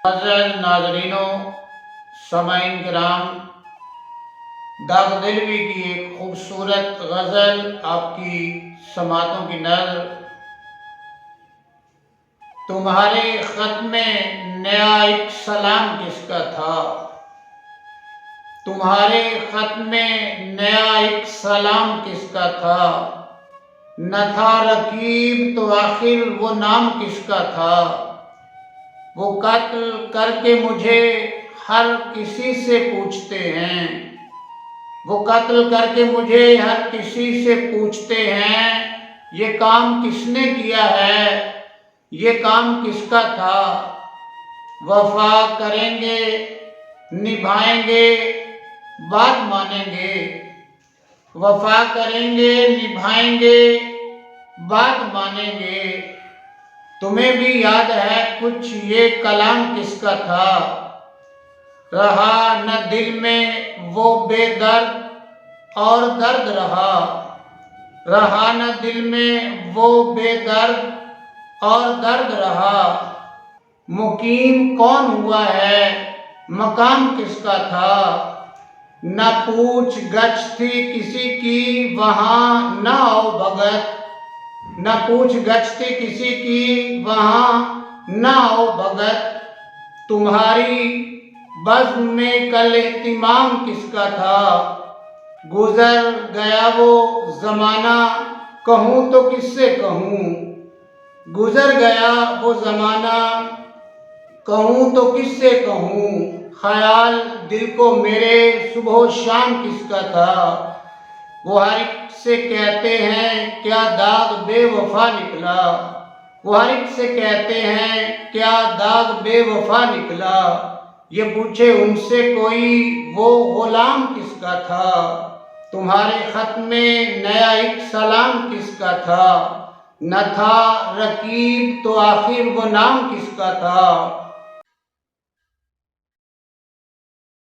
معزز ناظرینوں، سامعین کرام، داغ دلوی کی ایک خوبصورت غزل آپ کی سماعتوں کی نظر۔ تمہارے خط میں نیا ایک سلام کس کا تھا؟ تمہارے خط میں نیا ایک سلام کس کا تھا؟ نہ تھا رقیب تو آخر وہ نام کس کا تھا؟ وہ قتل کر کے مجھے ہر کسی سے پوچھتے ہیں، وہ قتل کر کے مجھے ہر کسی سے پوچھتے ہیں، یہ کام کس نے کیا ہے، یہ کام کس کا تھا؟ وفا کریں گے، نبھائیں گے، بات مانیں گے، وفا کریں گے، نبھائیں گے، بات مانیں گے۔ تمہیں بھی یاد ہے کچھ یہ کلام کس کا تھا؟ رہا نہ دل میں وہ بے درد اور درد رہا، رہا نہ دل میں وہ بے درد اور درد رہا۔ مقیم کون ہوا ہے، مقام کس کا تھا؟ نہ پوچھ گچھ تھی کسی کی وہاں نہ آؤ بھگت، نہ پوچھ گچھ تھی کسی کی وہاں نہ آؤ بھگت۔ تمہاری بزم میں کل اہتمام کس کا تھا؟ گزر گیا وہ زمانہ کہوں تو کس سے کہوں، گزر گیا وہ زمانہ کہوں تو کس سے کہوں۔ خیال دل کو میرے صبح و شام کس کا تھا؟ وہ ہر ایک سے کہتے ہیں کیا داغ بے وفا نکلا، وہ ہر ایک سے کہتے ہیں کیا داغ بے وفا نکلا۔ یہ پوچھے ان سے کوئی وہ غلام کس کا تھا؟ تمہارے خط میں نیا ایک سلام کس کا تھا؟ نہ تھا رقیب تو آخر وہ نام کس کا تھا؟